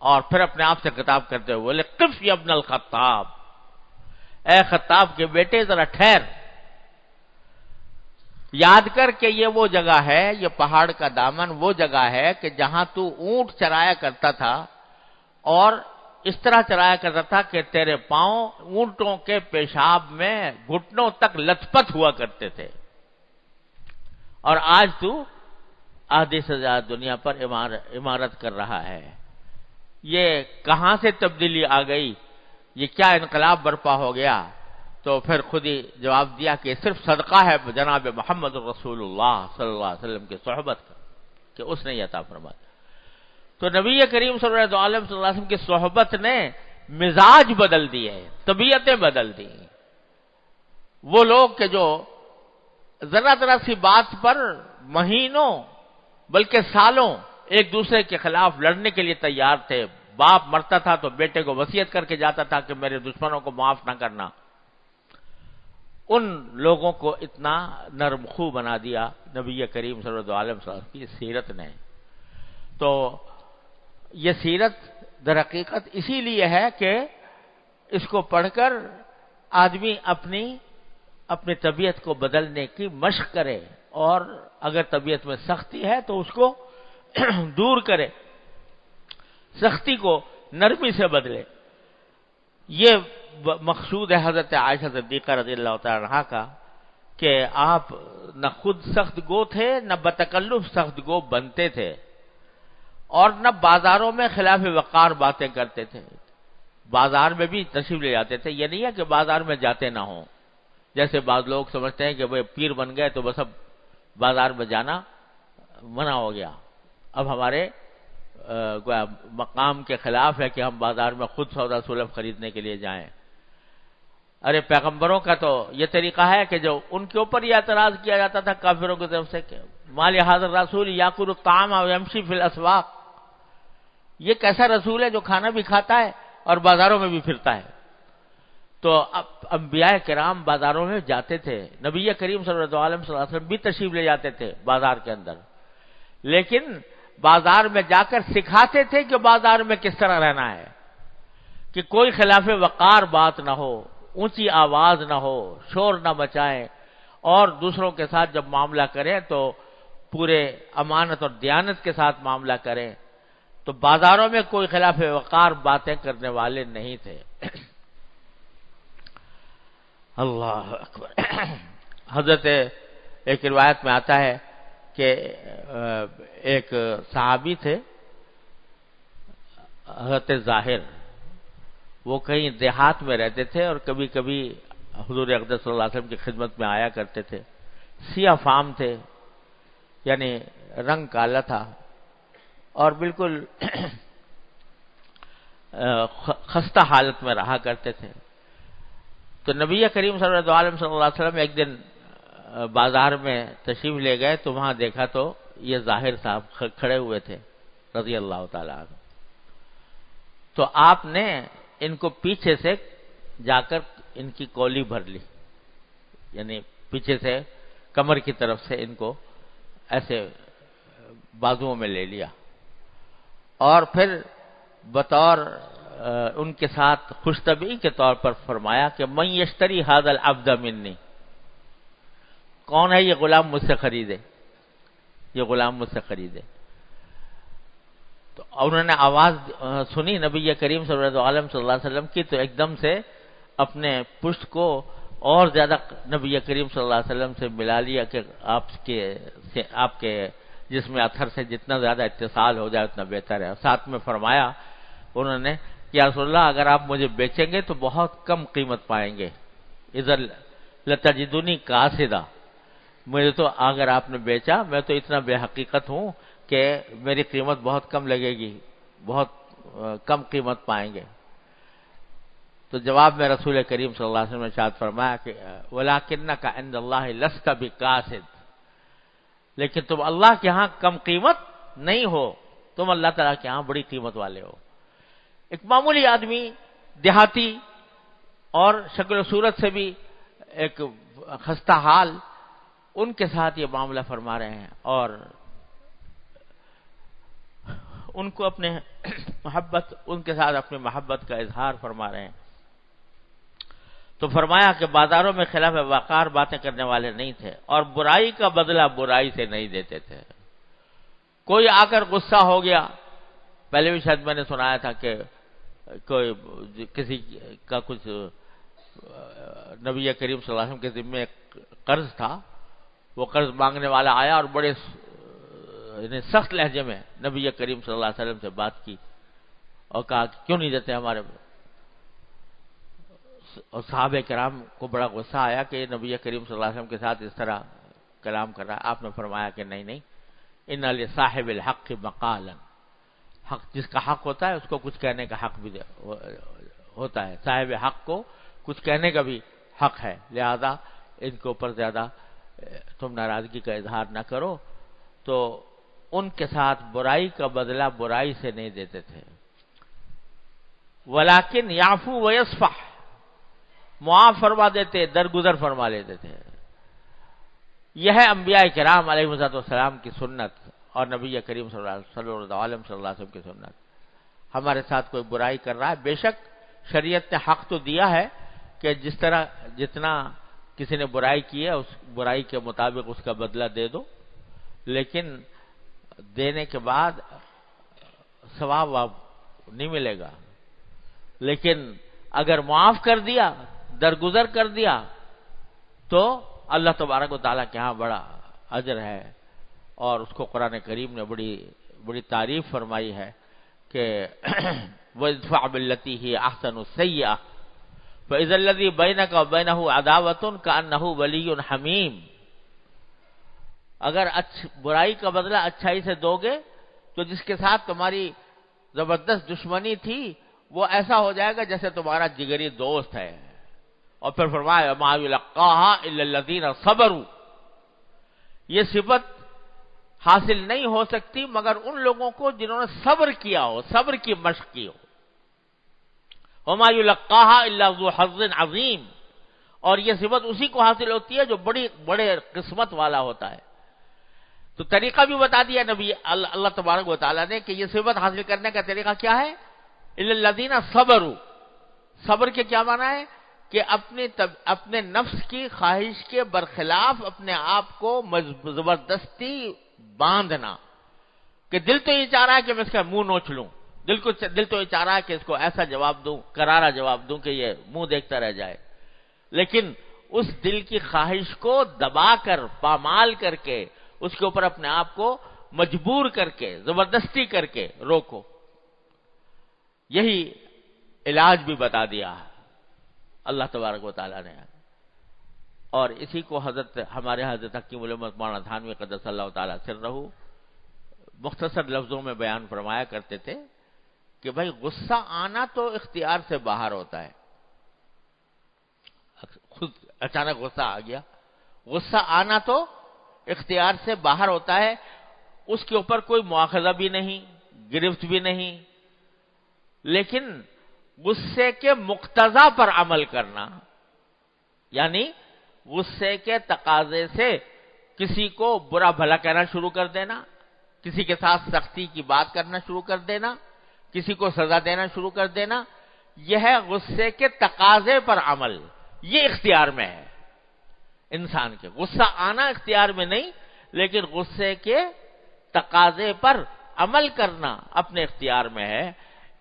اور پھر اپنے آپ سے خطاب کرتے ہوئے بولے قف یا ابن الخطاب، اے خطاب کے بیٹے ذرا ٹھہر، یاد کر کہ یہ وہ جگہ ہے، یہ پہاڑ کا دامن وہ جگہ ہے کہ جہاں تو اونٹ چرایا کرتا تھا، اور اس طرح چرایا کرتا تھا کہ تیرے پاؤں اونٹوں کے پیشاب میں گھٹنوں تک لت پت ہوا کرتے تھے، اور آج تو آدھی سے زیادہ دنیا پر عمارت کر رہا ہے۔ یہ کہاں سے تبدیلی آ گئی، یہ کیا انقلاب برپا ہو گیا؟ تو پھر خود ہی جواب دیا کہ صرف صدقہ ہے جناب محمد رسول اللہ صلی اللہ علیہ وسلم کی صحبت کا کہ اس نے یہ عطا فرمایا۔ تو نبی کریم صلی اللہ علیہ وسلم کی صحبت نے مزاج بدل دیے، طبیعتیں بدل دی۔ وہ لوگ کہ جو ذرا ذرا سی بات پر مہینوں بلکہ سالوں ایک دوسرے کے خلاف لڑنے کے لیے تیار تھے، باپ مرتا تھا تو بیٹے کو وصیت کر کے جاتا تھا کہ میرے دشمنوں کو معاف نہ کرنا، ان لوگوں کو اتنا نرم خو بنا دیا نبی کریم صلی اللہ علیہ وسلم کی سیرت نے۔ تو یہ سیرت در حقیقت اسی لیے ہے کہ اس کو پڑھ کر آدمی اپنی طبیعت کو بدلنے کی مشق کرے، اور اگر طبیعت میں سختی ہے تو اس کو دور کرے، سختی کو نرمی سے بدلے۔ یہ مقصود ہے حضرت عائشہ صدیقہ رضی اللہ تعالی عنہا کا کہ آپ نہ خود سخت گو تھے، نہ بتکلف سخت گو بنتے تھے، اور نہ بازاروں میں خلاف وقار باتیں کرتے تھے۔ بازار میں بھی تشریف لے جاتے تھے، یہ نہیں ہے کہ بازار میں جاتے نہ ہوں، جیسے بعض لوگ سمجھتے ہیں کہ وہ پیر بن گئے تو بس اب بازار میں جانا منع ہو گیا، اب ہمارے مقام کے خلاف ہے کہ ہم بازار میں خود سودا سلب خریدنے کے لیے جائیں۔ ارے پیغمبروں کا تو یہ طریقہ ہے کہ جو ان کے اوپر یہ اعتراض کیا جاتا تھا کافروں کی طرف سے کہ مال حاضر رسول یاکل الطعام ویمشی فی الاسواق، یہ کیسا رسول ہے جو کھانا بھی کھاتا ہے اور بازاروں میں بھی پھرتا ہے؟ تو اب انبیاء کرام بازاروں میں جاتے تھے، نبی کریم صلی اللہ علیہ وسلم بھی تشریف لے جاتے تھے بازار کے اندر، لیکن بازار میں جا کر سکھاتے تھے کہ بازار میں کس طرح رہنا ہے، کہ کوئی خلاف وقار بات نہ ہو، اونچی آواز نہ ہو، شور نہ مچائیں، اور دوسروں کے ساتھ جب معاملہ کریں تو پورے امانت اور دیانت کے ساتھ معاملہ کریں۔ تو بازاروں میں کوئی خلاف وقار باتیں کرنے والے نہیں تھے۔ اللہ اکبر۔ حضرت ایک روایت میں آتا ہے کہ ایک صحابی تھے حضرت ظاہر، وہ کہیں دیہات میں رہتے تھے اور کبھی کبھی حضور اقدس صلی اللہ علیہ وسلم کی خدمت میں آیا کرتے تھے۔ سیاہ فام تھے، یعنی رنگ کالا تھا، اور بالکل خستہ حالت میں رہا کرتے تھے۔ تو نبی کریم صلی اللہ علیہ وسلم ایک دن بازار میں تشریف لے گئے تو وہاں دیکھا تو یہ ظاہر صاحب کھڑے ہوئے تھے رضی اللہ تعالی عنہ۔ تو آپ نے ان کو پیچھے سے جا کر ان کی کولی بھر لی، یعنی پیچھے سے کمر کی طرف سے ان کو ایسے بازوؤں میں لے لیا، اور پھر بطور ان کے ساتھ خوش طبعی کے طور پر فرمایا کہ من یشتری ھذا العبد منی، کون ہے یہ غلام مجھ سے خریدے، یہ غلام مجھ سے خریدے۔ تو انہوں نے آواز سنی نبی کریم صلی اللہ علیہ وسلم کی، تو ایک دم سے اپنے پشت کو اور زیادہ نبی کریم صلی اللہ علیہ وسلم سے ملا لیا کہ آپ کے جسم اطہر سے جتنا زیادہ اتصال ہو جائے اتنا بہتر ہے۔ ساتھ میں فرمایا انہوں نے کہ یا رسول اللہ اگر آپ مجھے بیچیں گے تو بہت کم قیمت پائیں گے، اذا لتجدونی قاصدا، مجھے تو اگر آپ نے بیچا میں تو اتنا بے حقیقت ہوں کہ میری قیمت بہت کم لگے گی، بہت کم قیمت پائیں گے۔ تو تو جواب میں رسول کریم صلی اللہ علیہ وسلم نے ارشاد فرمایا کہ وَلَٰكِنَّكَ عِندَ اللَّهِ لَسْتَ بِكَاسِدٍ، لیکن تم اللہ کے ہاں کم قیمت نہیں ہو، تم اللہ تعالیٰ کے ہاں بڑی قیمت والے ہو۔ ایک معمولی آدمی، دیہاتی اور شکل و صورت سے بھی ایک خستہ حال، ان کے ساتھ یہ معاملہ فرما رہے ہیں اور ان کو اپنے محبت، ان کے ساتھ اپنی محبت کا اظہار فرما رہے ہیں۔ تو فرمایا کہ بازاروں میں خلاف وقار باتیں کرنے والے نہیں تھے اور برائی کا بدلہ برائی سے نہیں دیتے تھے۔ کوئی آ کر غصہ ہو گیا، پہلے بھی شاید میں نے سنایا تھا کہ کوئی کسی کا کچھ نبی کریم صلی اللہ علیہ وسلم کے ذمے ایک قرض تھا، وہ قرض مانگنے والا آیا اور بڑے سخت لہجے میں نبی کریم صلی اللہ علیہ وسلم سے بات کی اور کہا کہ کیوں نہیں دیتے ہمارے، اور صحابہ کرام کو بڑا غصہ آیا کہ یہ نبی کریم صلی اللہ علیہ وسلم کے ساتھ اس طرح کلام کر رہا ہے۔ آپ نے فرمایا کہ نہیں، ان لصاحب الحق مقالا، حق جس کا حق ہوتا ہے اس کو کچھ کہنے کا حق بھی ہوتا ہے، صاحب حق کو کچھ کہنے کا بھی حق ہے، لہذا ان کے اوپر زیادہ تم ناراضگی کا اظہار نہ کرو۔ تو ان کے ساتھ برائی کا بدلہ برائی سے نہیں دیتے تھے، ولیکن یعفو ویصفح، معاف فرما دیتے، درگزر فرما لیتے تھے۔ یہ ہے انبیاء کرام علیہ السلام کی سنت اور نبی کریم صلی اللہ علیہ وسلم کی سنت۔ ہمارے ساتھ کوئی برائی کر رہا ہے، بے شک شریعت نے حق تو دیا ہے کہ جس طرح جتنا کسی نے برائی کی ہے اس برائی کے مطابق اس کا بدلہ دے دو، لیکن دینے کے بعد ثواب نہیں ملے گا۔ لیکن اگر معاف کر دیا، درگزر کر دیا، تو اللہ تبارک و تعالیٰ کے ہاں بڑا اجر ہے، اور اس کو قرآن کریم نے بڑی تعریف فرمائی ہے کہ وَادْفَعْ بِالَّتِي هِيَ أَحْسَنُ السَّيِّئَةَ فَإِذَا الَّذِي بَيْنَكَ وَبَيْنَهُ عَدَاوَةٌ كَأَنَّهُ وَلِيٌّ حَمِيمٌ، اگر برائی کا بدلہ اچھائی سے دو گے تو جس کے ساتھ تمہاری زبردست دشمنی تھی وہ ایسا ہو جائے گا جیسے تمہارا جگری دوست ہے۔ اور پھر فرمایا مَا يُلَقَّاهَا إِلَّا الَّذِينَ صَبَرُوا، یہ صفت حاصل نہیں ہو سکتی مگر ان لوگوں کو جنہوں نے صبر کیا ہو، صبر کی مشق کی ہو۔ وَمَا يُلَقَّاهَا إِلَّا ذُو حَظٍّ عَظِيمٍ، اور یہ صفت اسی کو حاصل ہوتی ہے جو بڑے قسمت والا ہوتا ہے۔ تو طریقہ بھی بتا دیا نبی اللہ تبارک و تعالیٰ نے کہ یہ صفت حاصل کرنے کا طریقہ کیا ہے، إِلَّا الَّذِينَ صَبَرُوا، صبر کے کیا معنی ہے کہ اپنے نفس کی خواہش کے برخلاف اپنے آپ کو زبردستی باندھنا، کہ دل تو یہ چاہ رہا ہے کہ میں اس کا منہ نوچ لوں، دل تو یہ چاہ رہا ہے کہ اس کو ایسا جواب دوں، کرارا جواب دوں کہ یہ منہ دیکھتا رہ جائے، لیکن اس دل کی خواہش کو دبا کر، پامال کر کے، اس کے اوپر اپنے آپ کو مجبور کر کے، زبردستی کر کے روکو۔ یہی علاج بھی بتا دیا ہے اللہ تبارک و تعالیٰ نے، اور اسی کو ہمارے حضرت حکیم الامت مولانا تھانوی قدس اللہ تعالیٰ سرہ مختصر لفظوں میں بیان فرمایا کرتے تھے کہ بھائی غصہ آنا تو اختیار سے باہر ہوتا ہے، خود اچانک غصہ آ گیا، غصہ آنا تو اختیار سے باہر ہوتا ہے، اس کے اوپر کوئی مواخذہ بھی نہیں، گرفت بھی نہیں، لیکن غصے کے مقتضا پر عمل کرنا، یعنی غصے کے تقاضے سے کسی کو برا بھلا کہنا شروع کر دینا، کسی کے ساتھ سختی کی بات کرنا شروع کر دینا، کسی کو سزا دینا شروع کر دینا، یہ ہے غصے کے تقاضے پر عمل، یہ اختیار میں ہے انسان کے۔ غصہ آنا اختیار میں نہیں، لیکن غصے کے تقاضے پر عمل کرنا اپنے اختیار میں ہے۔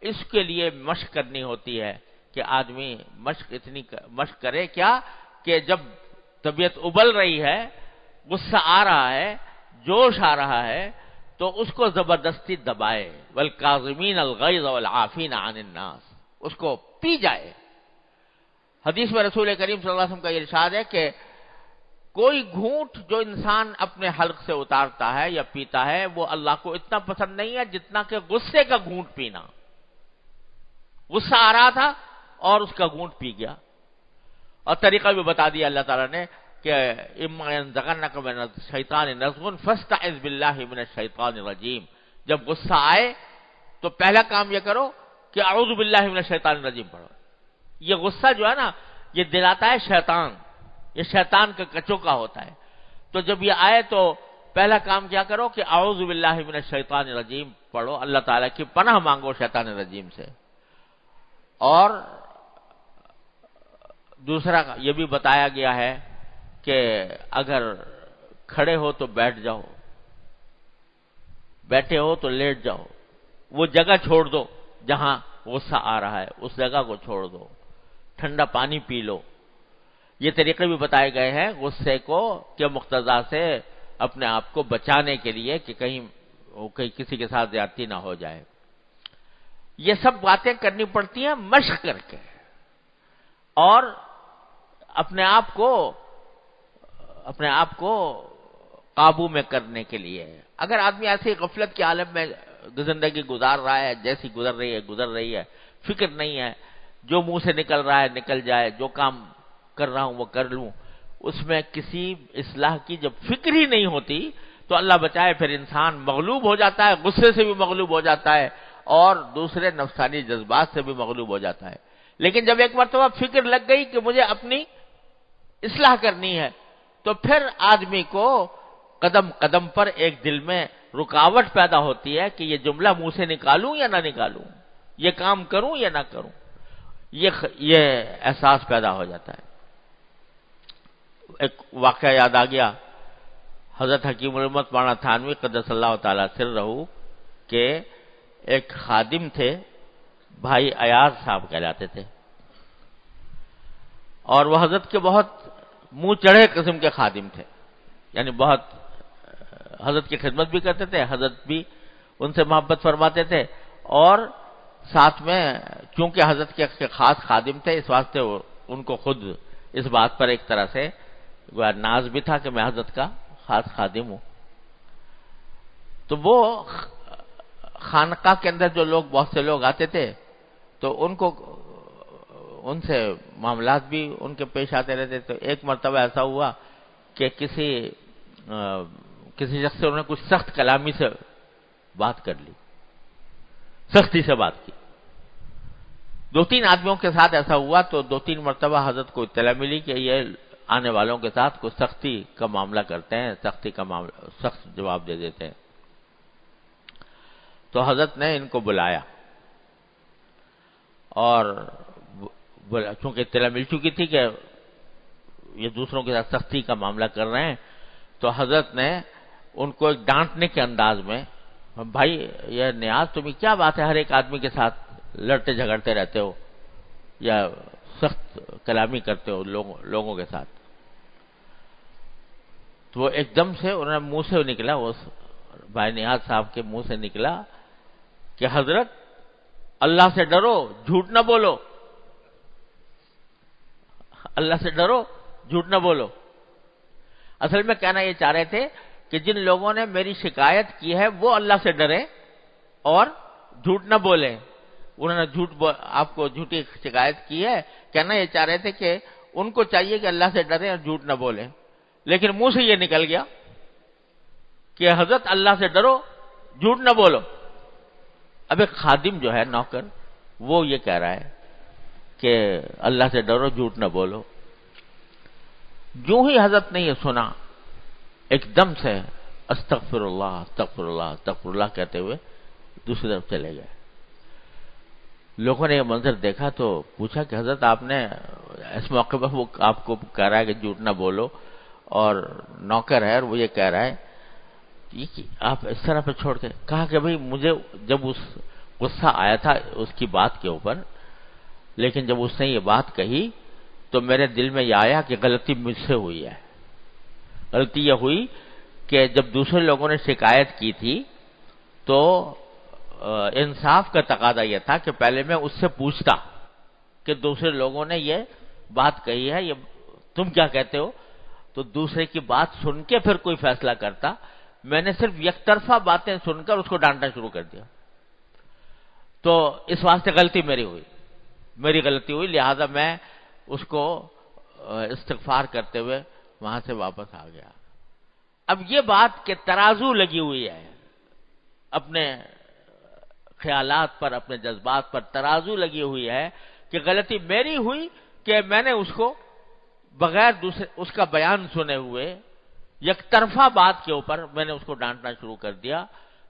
اس کے لیے مشق کرنی ہوتی ہے کہ آدمی مشق کرے کیا کہ جب طبیعت ابل رہی ہے، غصہ آ رہا ہے، جوش آ رہا ہے، تو اس کو زبردستی دبائے، والکاظمین الغیظ والعافین عن الناس، اس کو پی جائے۔ حدیث میں رسول کریم صلی اللہ علیہ وسلم کا یہ ارشاد ہے کہ کوئی گھونٹ جو انسان اپنے حلق سے اتارتا ہے یا پیتا ہے وہ اللہ کو اتنا پسند نہیں ہے جتنا کہ غصے کا گھونٹ پینا۔ غصہ آ رہا تھا اور اس کا گھونٹ پی گیا. اور طریقہ بھی بتا دیا اللہ تعالیٰ نے کہ اما ينزغنك من الشیطان نزغ فاستعذ باللہ من الشیطان الرجیم. جب غصہ آئے تو پہلا کام یہ کرو کہ اعوذ باللہ من الشیطان الرجیم پڑھو. یہ غصہ جو ہے نا یہ دلاتا ہے شیطان، یہ شیطان کا کچوکا ہوتا ہے. تو جب یہ آئے تو پہلا کام کیا کرو کہ اعوذ باللہ من الشیطان الرجیم پڑھو، اللہ تعالیٰ کی پناہ مانگو شیطان الرجیم سے. اور دوسرا یہ بھی بتایا گیا ہے کہ اگر کھڑے ہو تو بیٹھ جاؤ، بیٹھے ہو تو لیٹ جاؤ، وہ جگہ چھوڑ دو جہاں غصہ آ رہا ہے، اس جگہ کو چھوڑ دو، ٹھنڈا پانی پی لو. یہ طریقے بھی بتائے گئے ہیں غصے کو کے مقتضا سے اپنے آپ کو بچانے کے لیے کہ کہیں کسی کے ساتھ زیادتی نہ ہو جائے. یہ سب باتیں کرنی پڑتی ہیں مشق کر کے اور اپنے آپ کو قابو میں کرنے کے لیے. اگر آدمی ایسی غفلت کے عالم میں زندگی گزار رہا ہے جیسی گزر رہی ہے، فکر نہیں ہے، جو منہ سے نکل رہا ہے نکل جائے، جو کام کر رہا ہوں وہ کر لوں، اس میں کسی اصلاح کی جب فکر ہی نہیں ہوتی تو اللہ بچائے پھر انسان مغلوب ہو جاتا ہے، غصے سے بھی مغلوب ہو جاتا ہے اور دوسرے نفسانی جذبات سے بھی مغلوب ہو جاتا ہے. لیکن جب ایک مرتبہ فکر لگ گئی کہ مجھے اپنی اصلاح کرنی ہے تو پھر آدمی کو قدم قدم پر ایک دل میں رکاوٹ پیدا ہوتی ہے کہ یہ جملہ منہ سے نکالوں یا نہ نکالوں، یہ کام کروں یا نہ کروں، یہ احساس پیدا ہو جاتا ہے. ایک واقعہ یاد آ گیا، حضرت حکیم الامت مولانا تھانوی قدس اللہ تعالی سرہ کے ایک خادم تھے، بھائی ایاز صاحب کہلاتے تھے، اور وہ حضرت کے بہت منہ چڑھے قسم کے خادم تھے. یعنی بہت حضرت کی خدمت بھی کرتے تھے، حضرت بھی ان سے محبت فرماتے تھے، اور ساتھ میں چونکہ حضرت کے خاص خادم تھے اس واسطے ان کو خود اس بات پر ایک طرح سے ناز بھی تھا کہ میں حضرت کا خاص خادم ہوں. تو وہ خانقاہ کے اندر جو لوگ بہت سے لوگ آتے تھے تو ان سے معاملات بھی ان کے پیش آتے رہتے. تو ایک مرتبہ ایسا ہوا کہ کسی شخص سے انہوں نے کچھ سخت کلامی سے بات کر لی، سختی سے بات کی. 2-3 آدمیوں کے ساتھ ایسا ہوا تو 2-3 مرتبہ حضرت کو اطلاع ملی کہ یہ آنے والوں کے ساتھ کچھ سختی کا معاملہ کرتے ہیں، سخت جواب دے دیتے ہیں. تو حضرت نے ان کو بلایا اور چونکہ اطلاع مل چکی تھی کہ یہ دوسروں کے ساتھ سختی کا معاملہ کر رہے ہیں تو حضرت نے ان کو ایک ڈانٹنے کے انداز میں، بھائی یہ نیاز تمہیں کیا بات ہے ہر ایک آدمی کے ساتھ لڑتے جھگڑتے رہتے ہو یا سخت کلامی کرتے ہو لوگوں کے ساتھ. تو وہ ایک دم سے انہوں نے منہ سے نکلا، وہ بھائی نیاز صاحب کے منہ سے نکلا کہ حضرت اللہ سے ڈرو، جھوٹ نہ بولو، اللہ سے ڈرو، جھوٹ نہ بولو. اصل میں کہنا یہ چاہ رہے تھے کہ جن لوگوں نے میری شکایت کی ہے وہ اللہ سے ڈریں اور جھوٹ نہ بولیں. انہوں نے آپ کو جھوٹی شکایت کی ہے، کہنا یہ چاہ رہے تھے کہ ان کو چاہیے کہ اللہ سے ڈریں اور جھوٹ نہ بولیں، لیکن منہ سے یہ نکل گیا کہ حضرت اللہ سے ڈرو، جھوٹ نہ بولو. اب ایک خادم جو ہے نوکر وہ یہ کہہ رہا ہے کہ اللہ سے ڈرو، جھوٹ نہ بولو. جو ہی حضرت نے یہ سنا ایک دم سے استغفر اللہ استغفر اللہ استغفر اللہ کہتے ہوئے دوسری طرف چلے گئے. لوگوں نے یہ منظر دیکھا تو پوچھا کہ حضرت آپ نے اس موقع پر وہ آپ کو کہہ رہا ہے کہ جھوٹ نہ بولو اور نوکر ہے اور وہ یہ کہہ رہا ہے کہ آپ اس طرح پہ چھوڑ کے. کہا کہ بھئی مجھے جب اس غصہ آیا تھا اس کی بات کے اوپر، لیکن جب اس نے یہ بات کہی تو میرے دل میں یہ آیا کہ غلطی مجھ سے ہوئی ہے. غلطی یہ ہوئی کہ جب دوسرے لوگوں نے شکایت کی تھی تو انصاف کا تقاضا یہ تھا کہ پہلے میں اس سے پوچھتا کہ دوسرے لوگوں نے یہ بات کہی ہے، یہ تم کیا کہتے ہو، تو دوسرے کی بات سن کے پھر کوئی فیصلہ کرتا. میں نے صرف یک طرفہ باتیں سن کر اس کو ڈانٹنا شروع کر دیا، تو اس واسطے غلطی میری ہوئی. میری غلطی ہوئی لہذا میں اس کو استغفار کرتے ہوئے وہاں سے واپس آ گیا۔ اب یہ بات کہ ترازو لگی ہوئی ہے، اپنے خیالات پر، اپنے جذبات پر ترازو لگی ہوئی ہے کہ غلطی میری ہوئی کہ میں نے اس کو بغیر دوسرے اس کا بیان سنے ہوئے یک طرفہ بات کے اوپر میں نے اس کو ڈانٹنا شروع کر دیا،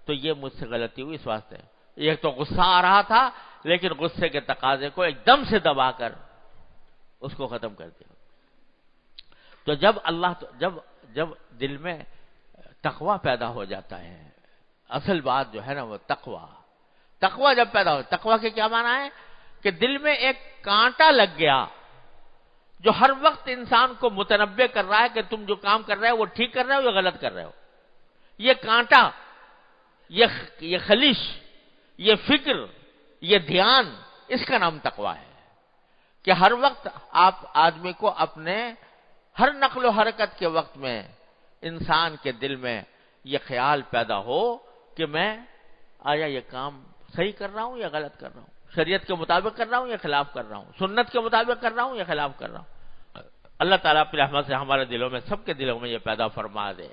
تو یہ مجھ سے غلطی ہوئی اس واسطے۔ ایک تو غصہ آ رہا تھا لیکن غصے کے تقاضے کو ایک دم سے دبا کر اس کو ختم کر دیا۔ تو جب دل میں تقوی پیدا ہو جاتا ہے، اصل بات جو ہے نا وہ تقوی جب پیدا ہو، تقوی کے کیا معنی ہے کہ دل میں ایک کانٹا لگ گیا جو ہر وقت انسان کو متنبع کر رہا ہے کہ تم جو کام کر رہے ہو وہ ٹھیک کر رہے ہو یا غلط کر رہے ہو۔ یہ کانٹا، یہ خلش، یہ فکر، یہ دھیان، اس کا نام تقوی ہے کہ ہر وقت آپ آدمی کو اپنے ہر نقل و حرکت کے وقت میں انسان کے دل میں یہ خیال پیدا ہو کہ میں آیا یہ کام صحیح کر رہا ہوں یا غلط کر رہا ہوں، شریعت کے مطابق کر رہا ہوں یا خلاف کر رہا ہوں، سنت کے مطابق کر رہا ہوں یا خلاف کر رہا ہوں۔ اللہ تعالیٰ اپنی رحمت سے ہمارے دلوں میں، سب کے دلوں میں یہ پیدا فرما دے۔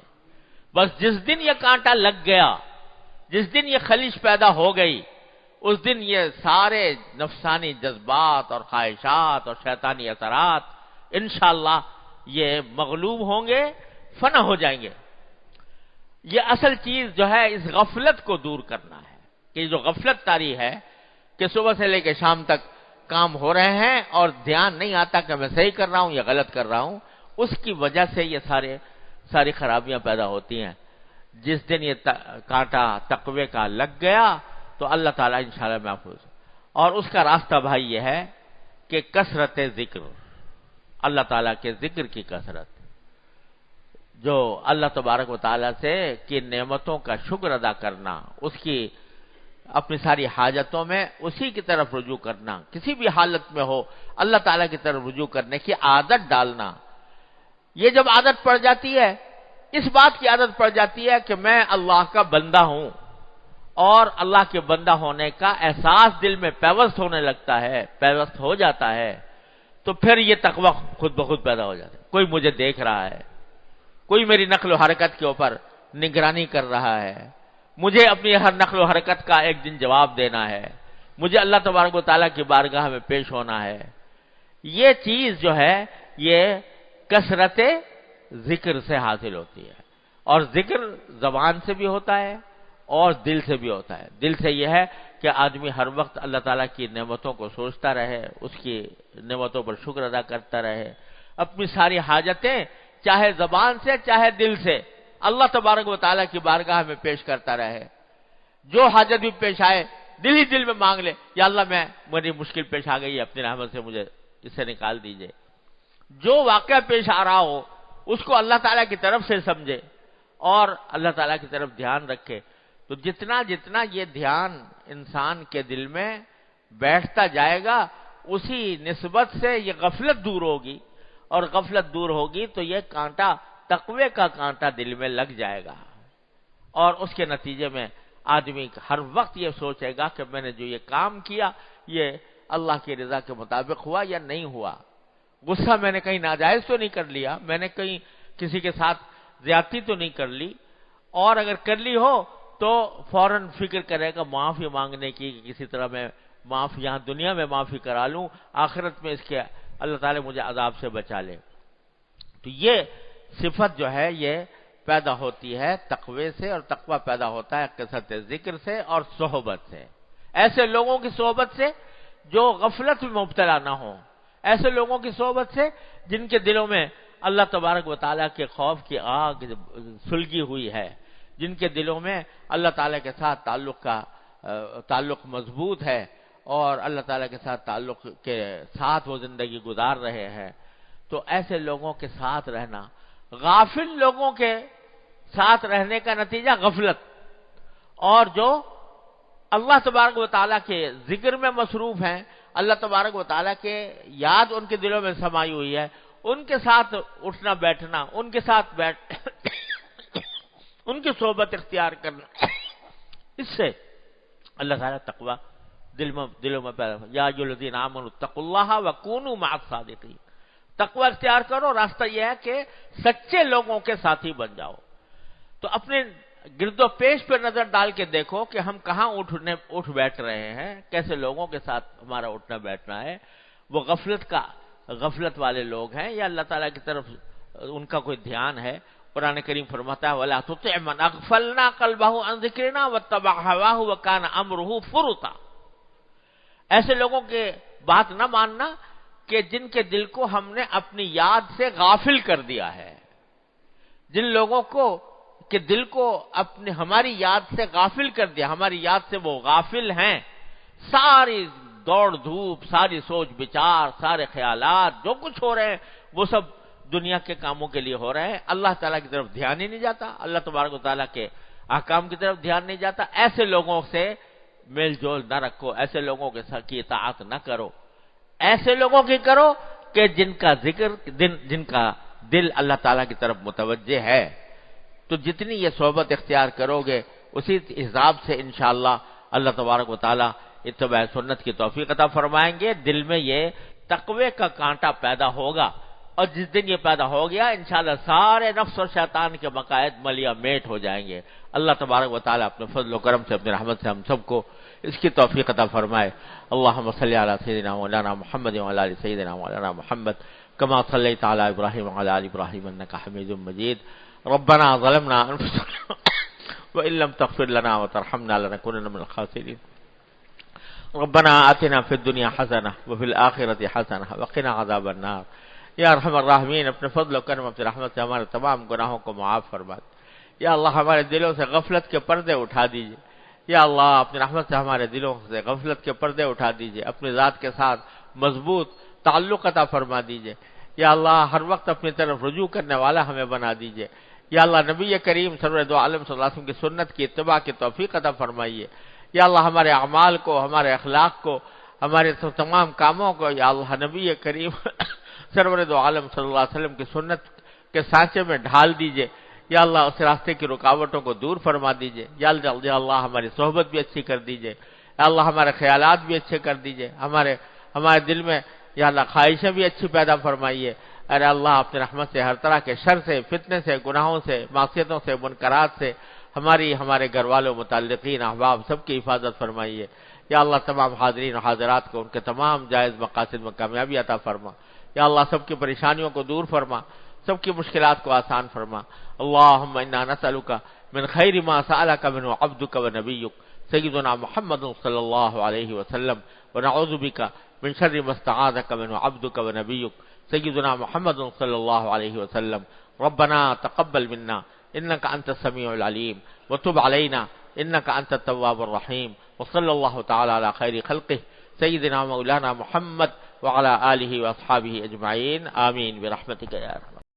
بس جس دن یہ کانٹا لگ گیا، جس دن یہ خلیش پیدا ہو گئی، اس دن یہ سارے نفسانی جذبات اور خواہشات اور شیطانی اثرات انشاءاللہ یہ مغلوب ہوں گے، فنا ہو جائیں گے۔ یہ اصل چیز جو ہے اس غفلت کو دور کرنا ہے کہ جو غفلت طاری ہے کہ صبح سے لے کے شام تک کام ہو رہے ہیں اور دھیان نہیں آتا کہ میں صحیح کر رہا ہوں یا غلط کر رہا ہوں، اس کی وجہ سے یہ ساری خرابیاں پیدا ہوتی ہیں۔ جس دن یہ کانٹا تقوی کا لگ گیا تو اللہ تعالیٰ انشاءاللہ محفوظ، اور اس کا راستہ بھائی یہ ہے کہ کثرت ذکر، اللہ تعالیٰ کے ذکر کی کثرت، جو اللہ تبارک و تعالیٰ سے کی نعمتوں کا شکر ادا کرنا، اس کی اپنی ساری حاجتوں میں اسی کی طرف رجوع کرنا، کسی بھی حالت میں ہو اللہ تعالیٰ کی طرف رجوع کرنے کی عادت ڈالنا۔ یہ جب عادت پڑ جاتی ہے، اس بات کی عادت پڑ جاتی ہے کہ میں اللہ کا بندہ ہوں، اور اللہ کے بندہ ہونے کا احساس دل میں پیوست ہونے لگتا ہے، پیوست ہو جاتا ہے، تو پھر یہ تقوی خود بخود پیدا ہو جاتا ہے۔ کوئی مجھے دیکھ رہا ہے، کوئی میری نقل و حرکت کے اوپر نگرانی کر رہا ہے، مجھے اپنی ہر نقل و حرکت کا ایک دن جواب دینا ہے، مجھے اللہ تبارک و تعالیٰ کی بارگاہ میں پیش ہونا ہے۔ یہ چیز جو ہے یہ کثرت ذکر سے حاصل ہوتی ہے، اور ذکر زبان سے بھی ہوتا ہے اور دل سے بھی ہوتا ہے۔ دل سے یہ ہے کہ آدمی ہر وقت اللہ تعالیٰ کی نعمتوں کو سوچتا رہے، اس کی نعمتوں پر شکر ادا کرتا رہے، اپنی ساری حاجتیں چاہے زبان سے چاہے دل سے اللہ تبارک و تعالیٰ کی بارگاہ میں پیش کرتا رہے۔ جو حاجت بھی پیش آئے دل ہی دل میں مانگ لے، یا اللہ میری مشکل پیش آ گئی ہے، اپنی رحمت سے مجھے اس سے نکال دیجئے۔ جو واقعہ پیش آ رہا ہو اس کو اللہ تعالیٰ کی طرف سے سمجھے اور اللہ تعالیٰ کی طرف دھیان رکھے، تو جتنا یہ دھیان انسان کے دل میں بیٹھتا جائے گا، اسی نسبت سے یہ غفلت دور ہوگی، اور غفلت دور ہوگی تو یہ کانٹا، تقوی کا کانٹا دل میں لگ جائے گا، اور اس کے نتیجے میں آدمی ہر وقت یہ سوچے گا کہ میں نے جو یہ کام کیا یہ اللہ کی رضا کے مطابق ہوا یا نہیں ہوا۔ غصہ میں نے کہیں ناجائز تو نہیں کر لیا، میں نے کہیں کسی کے ساتھ زیادتی تو نہیں کر لی، اور اگر کر لی ہو تو فوراً فکر کرے گا معافی مانگنے کی کہ کسی طرح میں معافی یہاں دنیا میں معافی کرا لوں، آخرت میں اس کے اللہ تعالیٰ مجھے عذاب سے بچا لے۔ تو یہ صفت جو ہے یہ پیدا ہوتی ہے تقوی سے، اور تقوی پیدا ہوتا ہے کثرت ذکر سے اور صحبت سے، ایسے لوگوں کی صحبت سے جو غفلت میں مبتلا نہ ہوں، ایسے لوگوں کی صحبت سے جن کے دلوں میں اللہ تبارک و تعالیٰ کے خوف کی آگ سلگی ہوئی ہے، جن کے دلوں میں اللہ تعالیٰ کے ساتھ تعلق مضبوط ہے، اور اللہ تعالیٰ کے ساتھ تعلق کے ساتھ وہ زندگی گزار رہے ہیں۔ تو ایسے لوگوں کے ساتھ رہنا، غافل لوگوں کے ساتھ رہنے کا نتیجہ غفلت، اور جو اللہ تبارک و تعالیٰ کے ذکر میں مصروف ہیں، اللہ تبارک و تعالیٰ کے یاد ان کے دلوں میں سمائی ہوئی ہے، ان کے ساتھ اٹھنا بیٹھنا، ان کے ساتھ ان کی صحبت اختیار کرنا، اس سے اللہ تعالیٰ تقوی دلوں میں پیدا یا ایھا الذین آمنوا اتقوا اللہ وکونوا مع الصادقین. تقوی اختیار کرو، راستہ یہ ہے کہ سچے لوگوں کے ساتھی بن جاؤ. تو اپنے گرد و پیش پہ نظر ڈال کے دیکھو کہ ہم کہاں اٹھ بیٹھ رہے ہیں، کیسے لوگوں کے ساتھ ہمارا اٹھنا بیٹھنا ہے. وہ غفلت والے لوگ ہیں یا اللہ تعالیٰ کی طرف ان کا کوئی دھیان ہے؟ قرآن کریم فرماتا ہے وَلَا تُطِعْ مَنْ أَغْفَلْنَا قَلْبَهُ عَنْ ذِكْرِنَا وَاتَّبَعَ هَوَاهُ وَكَانَ أَمْرُهُ فُرُطًا. ایسے لوگوں کے بات نہ ماننا کہ جن کے دل کو ہم نے اپنی یاد سے غافل کر دیا ہے. جن لوگوں کو کہ دل کو ہماری یاد سے غافل کر دیا، ہماری یاد سے وہ غافل ہیں. ساری دوڑ دھوپ، ساری سوچ بچار، سارے خیالات جو کچھ ہو رہے ہیں وہ سب دنیا کے کاموں کے لیے ہو رہے ہیں. اللہ تعالیٰ کی طرف دھیان ہی نہیں جاتا، اللہ تبارک و تعالیٰ کے احکام کی طرف دھیان نہیں جاتا. ایسے لوگوں سے میل جول نہ رکھو، ایسے لوگوں کے ساتھ کی اطاعت نہ کرو. ایسے لوگوں کی کرو کہ جن کا دل اللہ تعالیٰ کی طرف متوجہ ہے. تو جتنی یہ صحبت اختیار کرو گے اسی حساب سے انشاءاللہ اللہ تبارک و تعالیٰ اتباع سنت کی توفیق عطا فرمائیں گے. دل میں یہ تقوی کا کانٹا پیدا ہوگا، اور جس دن یہ پیدا ہو گیا انشاءاللہ سارے نفس اور شیطان کے مقاعد ملیا میٹ ہو جائیں گے. اللہ تبارک و تعالیٰ اپنے فضل و کرم سے، اپنی رحمت سے ہم سب کو اس کی توفیق عطا فرمائے. اللہم صلی علی سیدنا مولانا محمد وعلی آل سیدنا مولانا محمد کما صلیت علی ابراہیم وعلی آل ابراہیم انک حمید مجید. ربنا ظلمنا انفسنا وان لم تغفر لنا وترحمنا لنكونن من الخاسرین. ربنا آتنا فی الدنیا حسنہ وفی الآخرۃ حسنہ وقنا عذاب النار. یا ارحم الراحمین، اپنے فضل و کرم، اپنی رحمت سے ہمارے تمام گناہوں کو معاف فرما دے. یا اللہ ہمارے دلوں سے غفلت کے پردے اٹھا دیجیے. یا اللہ اپنی رحمت سے ہمارے دلوں سے غفلت کے پردے اٹھا دیجیے. اپنی ذات کے ساتھ مضبوط تعلق عطا فرما دیجیے. یا اللہ ہر وقت اپنی طرف رجوع کرنے والا ہمیں بنا دیجیے. یا اللہ نبی کریم سرور دو عالم صلی اللہ علیہ وسلم کی سنت کی اتباع کی توفیق عطا فرمائیے. یا اللہ ہمارے اعمال کو، ہمارے اخلاق کو، ہمارے تمام کاموں کو یا اللہ نبی کریم سرور دو عالم صلی اللہ علیہ وسلم کی سنت کے سانچے میں ڈھال دیجیے. یا اللہ اس راستے کی رکاوٹوں کو دور فرما دیجیے. یا اللہ ہماری صحبت بھی اچھی کر دیجیے. یا اللہ ہمارے خیالات بھی اچھے کر دیجیے. ہمارے دل میں یا اللہ خواہشیں بھی اچھی پیدا فرمائیے. ارے اللہ اپنے رحمت سے ہر طرح کے شر سے، فتنے سے، گناہوں سے، معصیتوں سے، منکرات سے ہمارے گھر والوں، متعلقین، احباب سب کی حفاظت فرمائیے. یا اللہ تمام حاضرین و حاضرات کو ان کے تمام جائز مقاصد میں کامیابی عطا فرما. یا اللہ سب کی پریشانیوں کو دور فرما، سب کی مشکلات کو آسان فرما. اللہم انا نسألک من خیر ما سألک منہ عبدک و نبیک سیدنا محمد صلی اللہ علیہ وسلم ونعوذ بک من شر ما استعاذک منہ عبدک و نبیک سیدنا محمد صلی اللہ علیہ وسلم. ربنا تقبل منا انک انت السمیع العلیم وتب علینا انک انت التواب الرحیم. وصلی اللہ تعالی علی خیر خلقہ سیدنا مولانا محمد وعلى آلہ واصحابہ اجمعین. آمین برحمتک یا ارحم